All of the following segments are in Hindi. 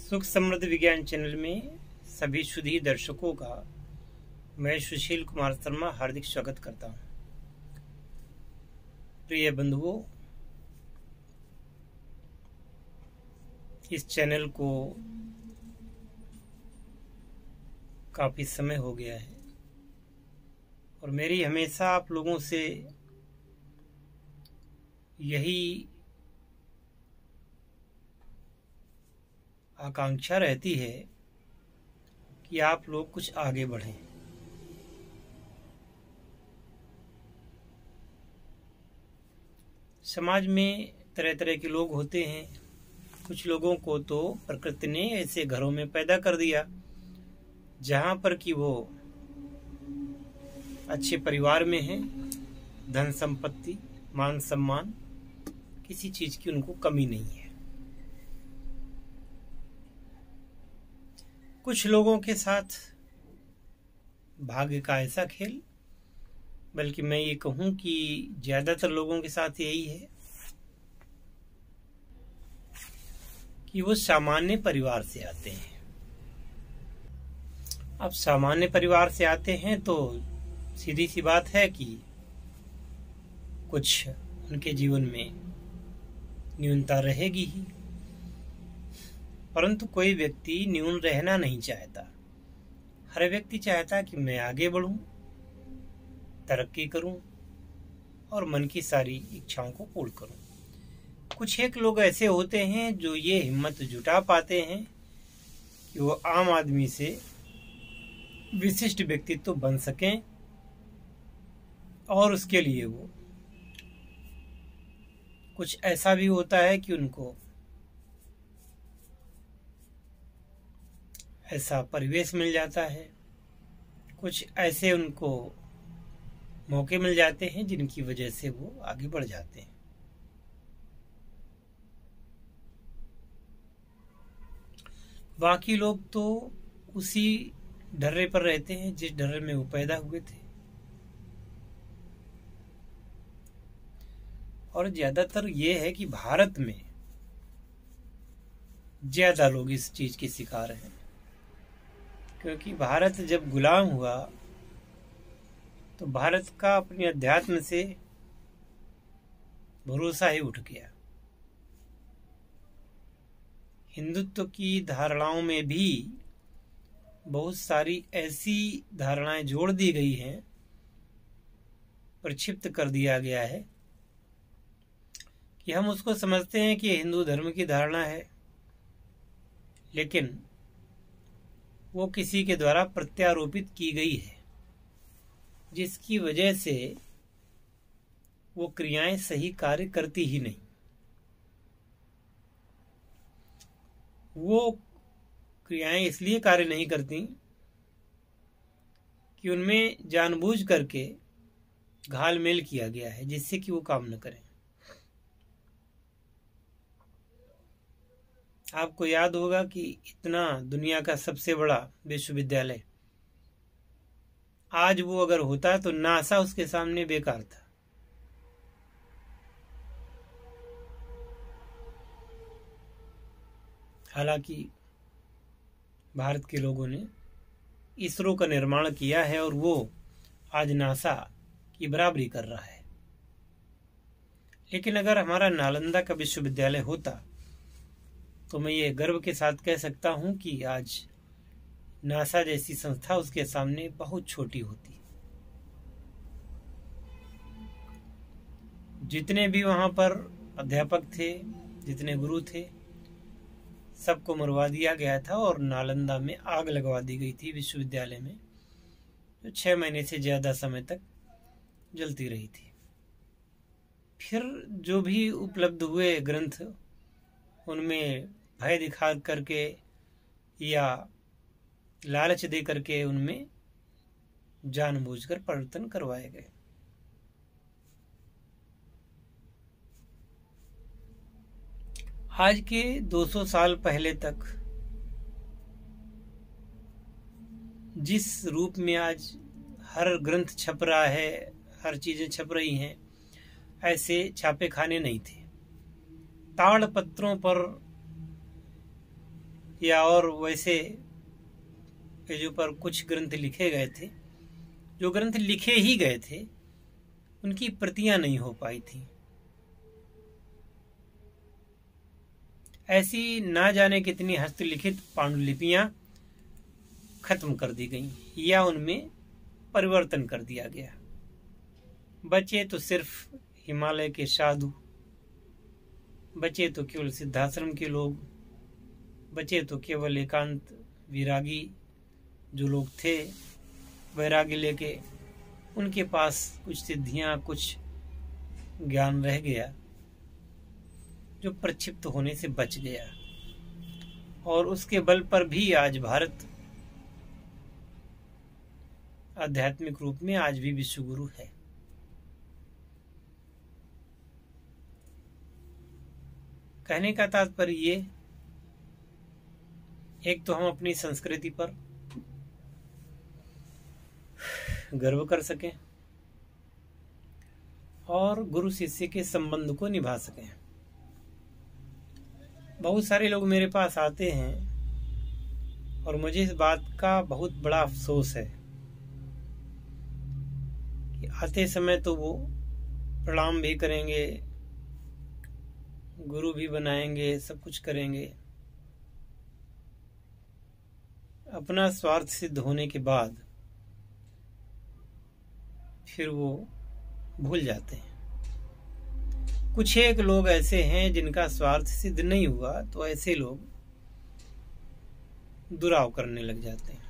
सुख समृद्ध विज्ञान चैनल में सभी शुद्धी दर्शकों का मैं सुशील कुमार शर्मा हार्दिक स्वागत करता हूं। प्रिय बंधुओं, इस चैनल को काफी समय हो गया है और मेरी हमेशा आप लोगों से यही आकांक्षा रहती है कि आप लोग कुछ आगे बढ़ें। समाज में तरह तरह के लोग होते हैं। कुछ लोगों को तो प्रकृति ने ऐसे घरों में पैदा कर दिया जहां पर कि वो अच्छे परिवार में हैं, धन संपत्ति, मान सम्मान, किसी चीज की उनको कमी नहीं है। कुछ लोगों के साथ भाग्य का ऐसा खेल, बल्कि मैं ये कहूं कि ज्यादातर लोगों के साथ यही है कि वो सामान्य परिवार से आते हैं। अब सामान्य परिवार से आते हैं तो सीधी सी बात है कि कुछ उनके जीवन में न्यूनता रहेगी ही, परंतु कोई व्यक्ति न्यून रहना नहीं चाहता। हर व्यक्ति चाहता कि मैं आगे बढ़ूं, तरक्की करूं और मन की सारी इच्छाओं को पूर्ण करूं। कुछ एक लोग ऐसे होते हैं जो ये हिम्मत जुटा पाते हैं कि वो आम आदमी से विशिष्ट व्यक्तित्व बन सकें और उसके लिए वो कुछ ऐसा भी होता है कि उनको ऐसा परिवेश मिल जाता है, कुछ ऐसे उनको मौके मिल जाते हैं जिनकी वजह से वो आगे बढ़ जाते हैं। बाकी लोग तो उसी ढर्रे पर रहते हैं जिस ढर्रे में वो पैदा हुए थे। और ज्यादातर ये है कि भारत में ज्यादा लोग इस चीज के शिकार हैं, क्योंकि भारत जब गुलाम हुआ तो भारत का अपने अध्यात्म से भरोसा ही उठ गया। हिंदुत्व की धारणाओं में भी बहुत सारी ऐसी धारणाएं जोड़ दी गई हैं, प्रक्षिप्त कर दिया गया है कि हम उसको समझते हैं कि हिंदू धर्म की धारणा है, लेकिन वो किसी के द्वारा प्रत्यारोपित की गई है, जिसकी वजह से वो क्रियाएं सही कार्य करती ही नहीं। वो क्रियाएं इसलिए कार्य नहीं करती कि उनमें जानबूझ करके घालमेल किया गया है जिससे कि वो काम न करें। आपको याद होगा कि इतना दुनिया का सबसे बड़ा विश्वविद्यालय, आज वो अगर होता तो नासा उसके सामने बेकार था। हालांकि भारत के लोगों ने इसरो का निर्माण किया है और वो आज नासा की बराबरी कर रहा है। लेकिन अगर हमारा नालंदा का विश्वविद्यालय होता तो मैं ये गर्व के साथ कह सकता हूं कि आज नासा जैसी संस्था उसके सामने बहुत छोटी होती। जितने भी वहां पर अध्यापक थे, जितने गुरु थे, सबको मरवा दिया गया था और नालंदा में आग लगवा दी गई थी विश्वविद्यालय में, जो 6 महीने से ज्यादा समय तक जलती रही थी। फिर जो भी उपलब्ध हुए ग्रंथ, उनमें भय दिखा करके या लालच दे करके उनमें जानबूझकर परिवर्तन करवाए गए। आज के 200 साल पहले तक जिस रूप में आज हर ग्रंथ छप रहा है, हर चीजें छप रही हैं, ऐसे छापे खाने नहीं थे। ताड़ पत्रों पर या और वैसे पेजों पर कुछ ग्रंथ लिखे गए थे, जो ग्रंथ लिखे ही गए थे उनकी प्रतियां नहीं हो पाई थी। ऐसी ना जाने कितनी हस्तलिखित पांडुलिपियां खत्म कर दी गईं या उनमें परिवर्तन कर दिया गया। बचे तो सिर्फ हिमालय के साधु, बचे तो केवल सिद्धाश्रम के लोग, बचे तो केवल एकांत विरागी जो लोग थे वैराग्य लेके, उनके पास कुछ सिद्धियां, कुछ ज्ञान रह गया जो प्रक्षिप्त होने से बच गया। और उसके बल पर भी आज भारत आध्यात्मिक रूप में आज भी विश्व गुरु है। कहने का तात्पर्य ये, एक तो हम अपनी संस्कृति पर गर्व कर सकें और गुरु शिष्य के संबंध को निभा सकें। बहुत सारे लोग मेरे पास आते हैं और मुझे इस बात का बहुत बड़ा अफसोस है कि आते समय तो वो प्रणाम भी करेंगे, गुरु भी बनाएंगे, सब कुछ करेंगे, अपना स्वार्थ सिद्ध होने के बाद फिर वो भूल जाते हैं। कुछ एक लोग ऐसे हैं जिनका स्वार्थ सिद्ध नहीं हुआ तो ऐसे लोग दुराव करने लग जाते हैं।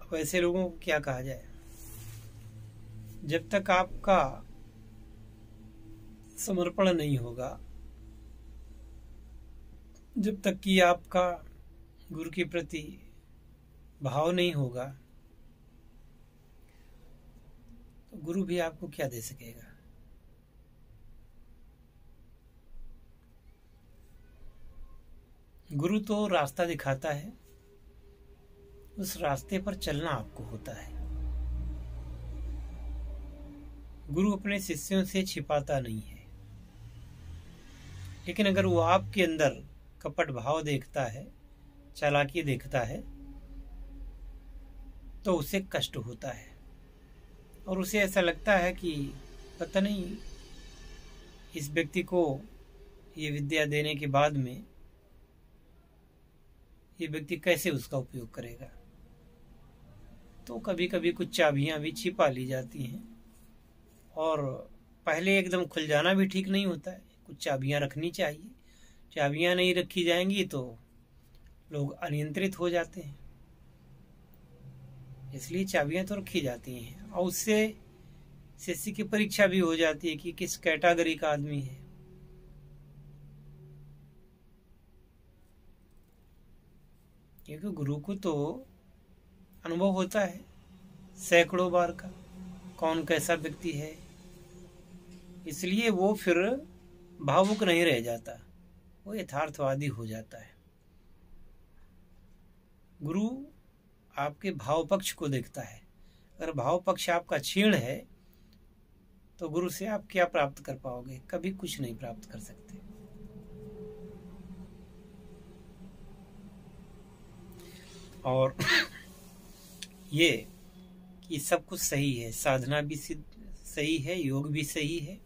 तो ऐसे लोगों को क्या कहा जाए? जब तक आपका समर्पण नहीं होगा, जब तक कि आपका गुरु के प्रति भाव नहीं होगा, तो गुरु भी आपको क्या दे सकेगा? गुरु तो रास्ता दिखाता है, उस रास्ते पर चलना आपको होता है। गुरु अपने शिष्यों से छिपाता नहीं है, लेकिन अगर वो आपके अंदर कपट भाव देखता है, चालाकी देखता है, तो उसे कष्ट होता है और उसे ऐसा लगता है कि पता नहीं इस व्यक्ति को ये विद्या देने के बाद में ये व्यक्ति कैसे उसका उपयोग करेगा। तो कभी कभी कुछ चाबियां भी छिपा ली जाती हैं और पहले एकदम खुल जाना भी ठीक नहीं होता है, कुछ चाबियां रखनी चाहिए। चाबियां नहीं रखी जाएंगी तो लोग अनियंत्रित हो जाते हैं, इसलिए चाबियां तो रखी जाती हैं और उससे शिष्य की परीक्षा भी हो जाती है कि किस कैटेगरी का आदमी है। क्योंकि गुरु को तो अनुभव होता है सैकड़ों बार का, कौन कैसा व्यक्ति है, इसलिए वो फिर भावुक नहीं रह जाता, वो यथार्थवादी हो जाता है। गुरु आपके भाव पक्ष को देखता है। अगर भाव पक्ष आपका क्षीण है तो गुरु से आप क्या प्राप्त कर पाओगे? कभी कुछ नहीं प्राप्त कर सकते। और ये कि सब कुछ सही है, साधना भी सही है, योग भी सही है,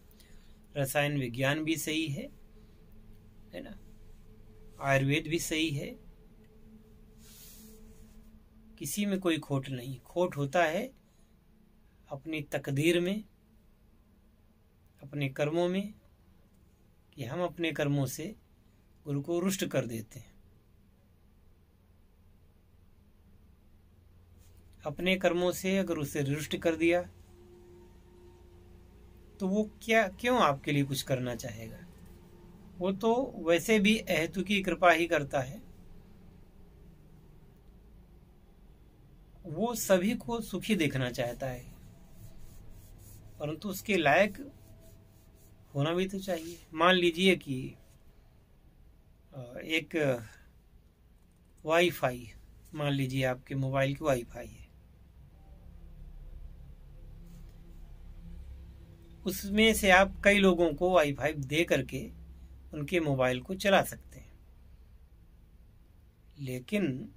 रसायन विज्ञान भी सही है ना, आयुर्वेद भी सही है, किसी में कोई खोट नहीं। खोट होता है अपनी तकदीर में, अपने कर्मों में, कि हम अपने कर्मों से गुरु को रुष्ट कर देते हैं। अपने कर्मों से अगर उसे रुष्ट कर दिया तो वो क्यों आपके लिए कुछ करना चाहेगा? वो तो वैसे भी अहेतु की कृपा ही करता है। वो सभी को सुखी देखना चाहता है, परंतु उसके लायक होना भी तो चाहिए। मान लीजिए कि एक वाईफाई, मान लीजिए आपके मोबाइल की वाईफाई है, उसमें से आप कई लोगों को वाईफाई दे करके उनके मोबाइल को चला सकते हैं। लेकिन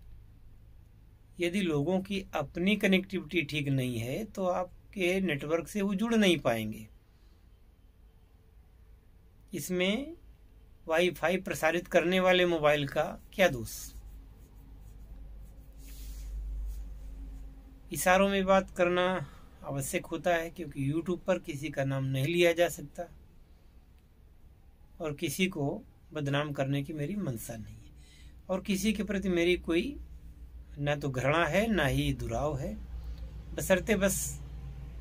यदि लोगों की अपनी कनेक्टिविटी ठीक नहीं है तो आपके नेटवर्क से वो जुड़ नहीं पाएंगे। इसमें वाईफाई प्रसारित करने वाले मोबाइल का क्या दोष? इशारों में बात करना आवश्यक होता है, क्योंकि यूट्यूब पर किसी का नाम नहीं लिया जा सकता और किसी को बदनाम करने की मेरी मंशा नहीं है, और किसी के प्रति मेरी कोई न तो घृणा है ना ही दुराव है। बशर्ते बस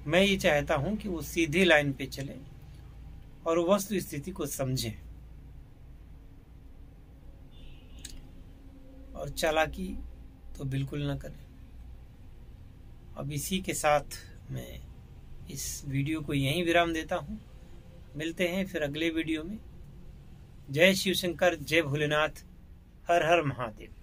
मैं ये चाहता हूं कि वो सीधी लाइन पे चले और वस्तु स्थिति को समझें और चालाकी तो बिल्कुल ना करें। अब इसी के साथ मैं इस वीडियो को यहीं विराम देता हूं। मिलते हैं फिर अगले वीडियो में। जय शिव शंकर, जय भोलेनाथ, हर हर महादेव।